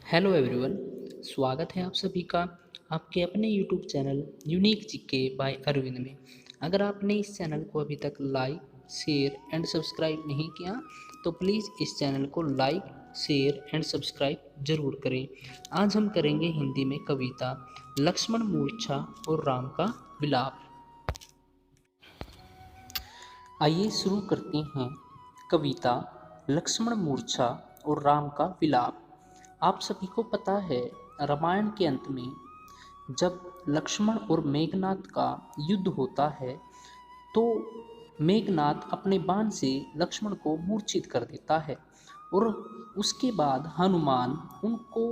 Hello everyone. स्वागत है आप सभी का आपके अपने YouTube channel unique GK by Arvind में। अगर आपने इस चैनल को अभी तक लाइक शेयर एंड सब्सक्राइब नहीं किया तो प्लीज़ इस चैनल को लाइक शेयर एंड सब्सक्राइब जरूर करें। आज हम करेंगे हिंदी में कविता लक्ष्मण मूर्छा और राम का विलाप। आइए शुरू करते हैं कविता लक्ष्मण मूर्छा और राम का विलाप। आप सभी को पता है, रामायण के अंत में जब लक्ष्मण और मेघनाथ का युद्ध होता है तो मेघनाथ अपने बाण से लक्ष्मण को मूर्छित कर देता है और उसके बाद हनुमान उनको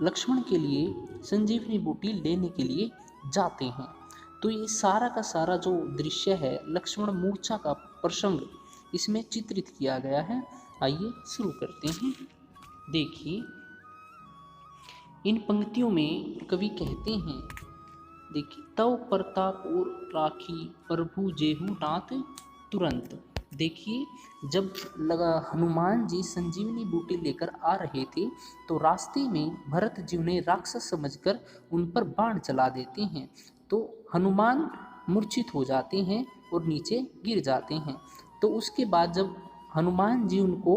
लक्ष्मण के लिए संजीवनी बूटी लेने के लिए जाते हैं। तो ये सारा का सारा जो दृश्य है लक्ष्मण मूर्छा का प्रसंग इसमें चित्रित किया गया है। आइए शुरू करते हैं। देखिए, इन पंक्तियों में कवि कहते हैं, देखिए, तव प्रताप और राखी प्रभु जेहू नाथ तुरंत। देखिए, जब लगा हनुमान जी संजीवनी बूटी लेकर आ रहे थे तो रास्ते में भरत जी उन्हें राक्षस समझकर उन पर बाण चला देते हैं। तो हनुमान मूर्छित हो जाते हैं और नीचे गिर जाते हैं। तो उसके बाद जब हनुमान जी उनको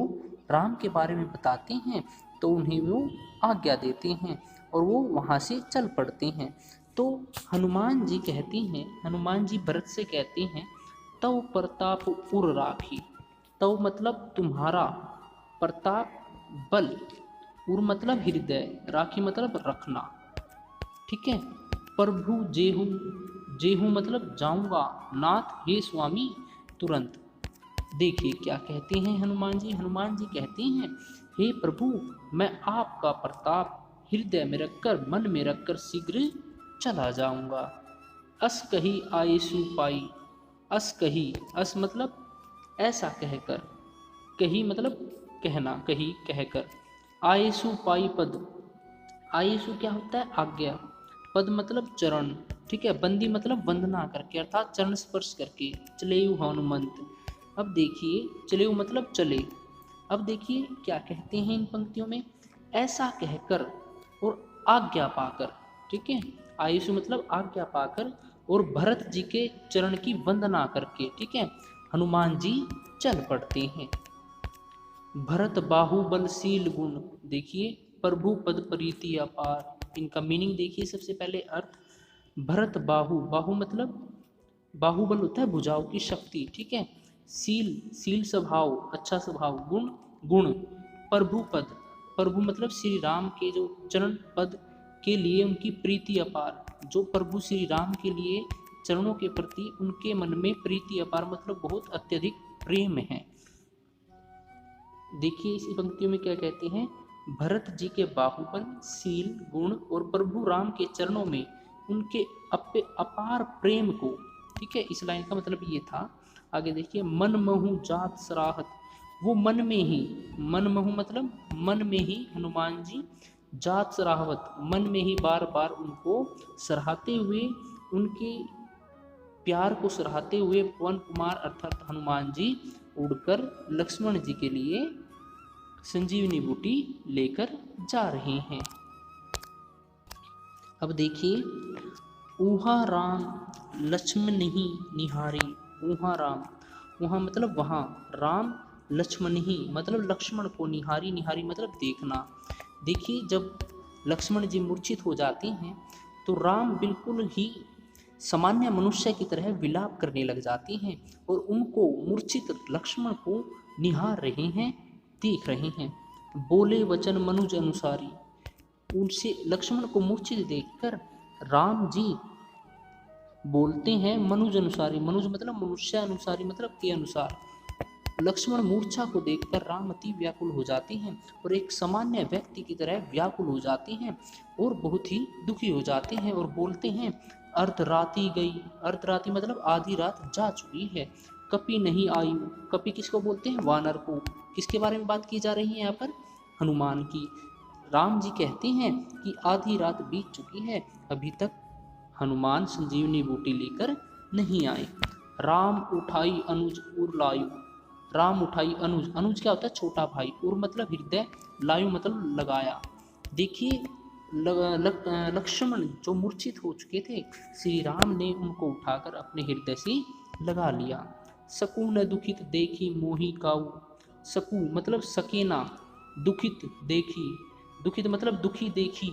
राम के बारे में बताते हैं तो उन्हें वो आज्ञा देते हैं और वो वहाँ से चल पड़ते हैं। तो हनुमान जी कहते हैं, हनुमान जी भरत से कहते हैं, तव प्रताप उर राखी। तव मतलब तुम्हारा, प्रताप बल, उर मतलब हृदय, राखी मतलब रखना। ठीक है। प्रभु जेहू, जेहू मतलब जाऊंगा, नाथ हे स्वामी तुरंत। देखिए क्या कहते हैं हनुमान जी। हनुमान जी कहते हैं, हे प्रभु, मैं आपका प्रताप हृदय में रखकर, मन में रखकर शीघ्र चला जाऊंगा। अस कही आयसु पाई। अस कही, अस मतलब ऐसा कहकर, कही मतलब कहना, कही कहकर, आयसु पाई पद। आयसु क्या होता है? आज्ञा। पद मतलब चरण। ठीक है। बंदी मतलब वंदना करके, अर्थात चरण स्पर्श करके। चलेयु हनुमंत। अब देखिए, चलेयु मतलब चले। अब देखिए क्या कहते हैं इन पंक्तियों में, ऐसा कहकर और आज्ञा पाकर। ठीक है। आयुषु मतलब आज्ञा पाकर और भरत जी के चरण की वंदना करके, ठीक है, हनुमान जी चल पड़ते हैं। भरत बाहुबलशील गुण। देखिए, प्रभु पद प्रीति अपार। इनका मीनिंग देखिए। सबसे पहले अर्थ, भरत बाहु, बाहु मतलब बाहुबल होता है भुजाओं की शक्ति। ठीक है। शील, शील स्वभाव, अच्छा स्वभाव। गुण, गुण। प्रभु पद, प्रभु मतलब श्री राम के जो चरण पद के लिए उनकी प्रीति अपार। जो प्रभु श्री राम के लिए चरणों के प्रति उनके मन में प्रीति अपार मतलब बहुत अत्यधिक प्रेम है। देखिए इस पंक्तियों में क्या कहते हैं, भरत जी के बाहुबल, शील, गुण और प्रभु राम के चरणों में उनके अपार प्रेम को। ठीक है। इस लाइन का मतलब ये था। आगे देखिए, मन महु जात सराहत। वो मन में ही, मन महु मतलब मन में ही हनुमान जी जात सराहत, मन में ही बार बार उनको सराहते हुए, उनके प्यार को सराहते हुए पवन कुमार अर्थात हनुमान जी उड़कर लक्ष्मण जी के लिए संजीवनी बूटी लेकर जा रहे हैं। अब देखिए, ऊहा राम लक्ष्मण ही निहारी। ऊहा राम, वहाँ मतलब वहाँ, राम लक्ष्मण ही मतलब लक्ष्मण को, निहारी, निहारी मतलब देखना। देखिए, जब लक्ष्मण जी मूर्छित हो जाते हैं तो राम बिल्कुल ही सामान्य मनुष्य की तरह विलाप करने लग जाते हैं और उनको मूर्छित लक्ष्मण को निहार रहे हैं, देख रहे हैं। बोले वचन मनुज अनुसारी। उनसे लक्ष्मण को मूर्छित देखकर राम जी बोलते हैं मनुज अनुसारी। मनुज मतलब मनुष्य, अनुसारी मतलब के अनुसार। लक्ष्मण मूर्छा को देखकर राम अति व्याकुल हो जाते हैं और एक सामान्य व्यक्ति की तरह व्याकुल हो जाते हैं और बहुत ही दुखी हो जाते हैं और बोलते हैं, अर्धराति गई। अर्धराति मतलब आधी रात जा चुकी है। कपि नहीं आयु। कपि किसको बोलते हैं? वानर को। किसके बारे में बात की जा रही है यहाँ पर? हनुमान की। राम जी कहते हैं कि आधी रात बीत चुकी है, अभी तक हनुमान संजीवनी बूटी लेकर नहीं आए। राम उठाई अनुज उर लायु। राम उठाई अनुज, अनुज क्या होता है? छोटा भाई। उर मतलब हृदय, लायु मतलब लगाया। देखिए लक्ष्मण जो मूर्छित हो चुके थे, श्री राम ने उनको उठाकर अपने हृदय से लगा लिया। सकू न दुखित देखी मोही काऊ, सकू मतलब सकेना, दुखित देखी, दुखित मतलब दुखी देखी,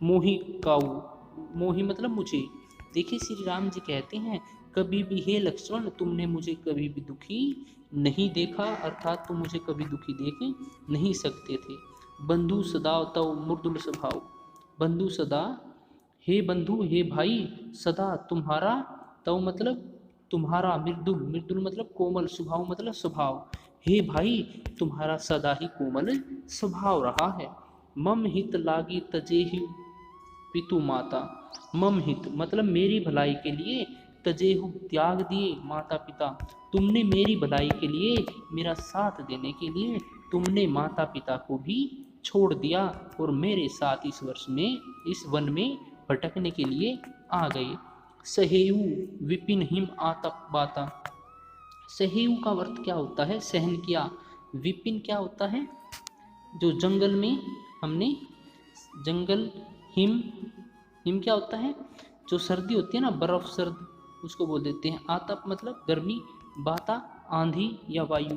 मोही काऊ, मोही मतलब मुझे। देखिए श्री राम जी कहते हैं, कभी भी हे लक्ष्मण तुमने मुझे कभी भी दुखी नहीं देखा, अर्थात तुम मुझे कभी दुखी देख नहीं सकते थे। बंधु सदा तव मृदुल स्वभाव, बंधु सदा, हे बंधु हे भाई, सदा तुम्हारा, तव मतलब तुम्हारा, मृदुल, मृदुल मतलब कोमल, स्वभाव मतलब स्वभाव, हे भाई तुम्हारा सदा ही कोमल स्वभाव रहा है। मम हित लागी तजेहि पितु माता, मम हित मतलब मेरी भलाई के लिए, तजेहु त्याग दिए माता पिता, तुमने मेरी भलाई के लिए, मेरा साथ देने के लिए तुमने माता पिता को भी छोड़ दिया और मेरे साथ इस वर्ष में, इस वन में भटकने के लिए आ गए। सहेयु विपिन हिम आतप बाता, सहेयु का अर्थ क्या होता है? सहन किया। विपिन क्या होता है? जो जंगल में हमने, जंगल, हिम, हिम क्या होता है? जो सर्दी होती है ना, बर्फ सर्द, उसको बोल देते हैं। आतप मतलब गर्मी, बाता आंधी या वायु।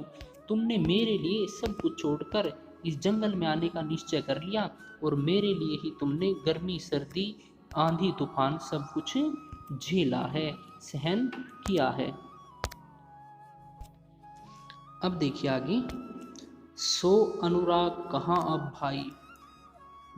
तुमने मेरे लिए सब कुछ छोड़कर इस जंगल में आने का निश्चय कर लिया और मेरे लिए ही तुमने गर्मी सर्दी आंधी तूफान सब कुछ झेला है, सहन किया है। अब देखिए आगे, सो अनुराग कहाँ अब भाई।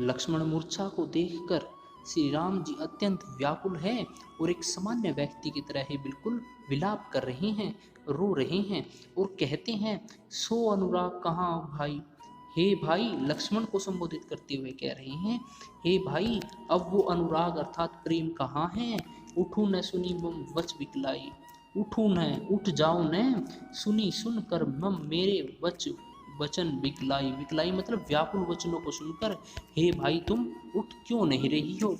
लक्ष्मण मूर्छा को देखकर श्री राम जी अत्यंत व्याकुल हैं और एक सामान्य व्यक्ति की तरह ही बिल्कुल विलाप कर रहे हैं, रो रहे हैं और कहते हैं, सो अनुराग कहाँ अब भाई। हे भाई, लक्ष्मण को संबोधित करते हुए कह रहे हैं, हे भाई अब वो अनुराग अर्थात प्रेम कहाँ है। उठू न सुनी मम वच बिकलाई, उठू न उठ जाओ न सुनी सुनकर मम मेरे वचन बिकलाई, बिकलाई मतलब व्याकुल वचनों को सुनकर, हे भाई तुम उठ क्यों नहीं रही हो।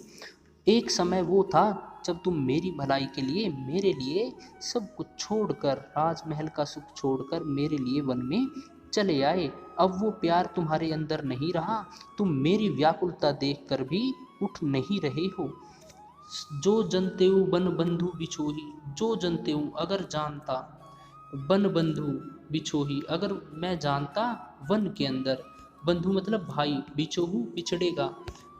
एक समय वो था जब तुम मेरी भलाई के लिए, मेरे लिए सब कुछ छोड़कर, राजमहल का सुख छोड़कर मेरे लिए वन में चले आए। अब वो प्यार तुम्हारे अंदर नहीं रहा, तुम मेरी व्याकुलता देखकर भी उठ नहीं रहे हो। जो जनते हो बन बंधु बिछोही, जो जनते हूँ अगर जानता, बन बंधु बिछोही अगर मैं जानता, वन के अंदर, बंधु मतलब भाई, बिछोहू बिछड़ेगा।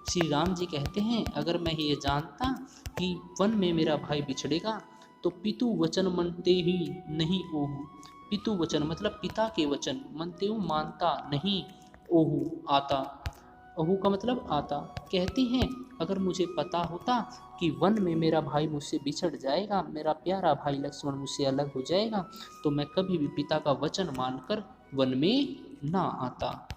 श्री राम जी कहते हैं, अगर मैं ये जानता कि वन में मेरा भाई बिछड़ेगा तो पितु वचन मनते ही नहीं ओहू, पितु वचन मतलब पिता के वचन, मनते हूँ मानता, नहीं, ओहू आता, ओहू का मतलब आता। कहते हैं अगर मुझे पता होता कि वन में मेरा भाई मुझसे बिछड़ जाएगा, मेरा प्यारा भाई लक्ष्मण मुझसे अलग हो जाएगा, तो मैं कभी भी पिता का वचन मानकर वन में ना आता।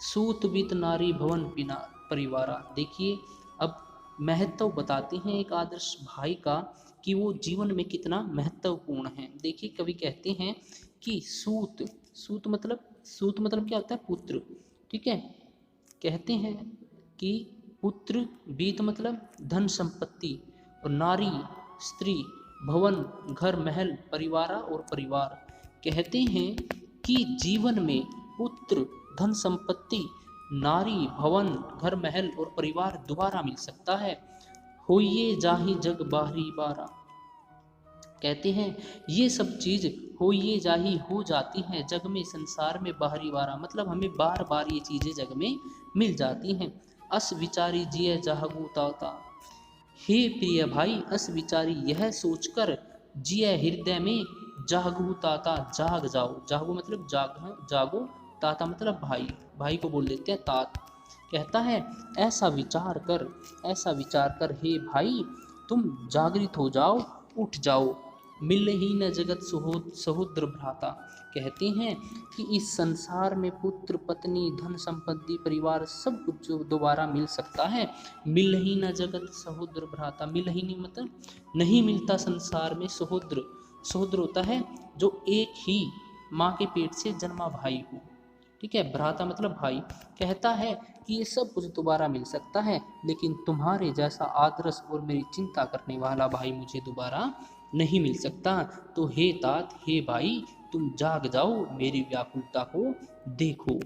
सूत वित नारी भवन बिना परिवारा। देखिए अब महत्व बताते हैं एक आदर्श भाई का कि वो जीवन में कितना महत्वपूर्ण है। देखिए कवि कहते हैं कि सूत, सूत मतलब क्या होता है? पुत्र, ठीक है। कहते हैं कि पुत्र, बीत मतलब धन संपत्ति, और नारी स्त्री, भवन घर महल, परिवारा और परिवार। कहते हैं कि जीवन में पुत्र, धन संपत्ति, नारी, भवन घर महल और परिवार दोबारा मिल सकता है। होइए जाहि जग बाहरी बारा। कहते हैं ये सब चीज होइए जाही हो जाती हैं जग में, संसार में बाहरी बारा मतलब हमें बार बार ये चीजें जग में मिल जाती हैं। अस विचारी जिय जागू ताता, हे प्रिय भाई अस विचारी यह सोचकर, जिय हृदय में, जागू ताता जाग जाओ, जागो मतलब जागो, ताता मतलब भाई, भाई को बोल देते हैं तात। कहता है ऐसा विचार कर, ऐसा विचार कर हे भाई तुम जागृत हो जाओ, उठ जाओ। मिल ही न जगत सहोदर भ्राता। कहते हैं कि इस संसार में पुत्र पत्नी धन संपत्ति परिवार सब कुछ जो दोबारा मिल सकता है। मिल ही न जगत सहोदर भ्राता, मिल ही नहीं मतलब नहीं मिलता संसार में सहोदर, सहोदर होता है जो एक ही माँ के पेट से जन्मा भाई हो, ठीक है। भ्राता मतलब भाई। कहता है कि ये सब कुछ दोबारा मिल सकता है लेकिन तुम्हारे जैसा आदर्श और मेरी चिंता करने वाला भाई मुझे दोबारा नहीं मिल सकता। तो हे तात, हे भाई तुम जाग जाओ, मेरी व्याकुलता को देखो।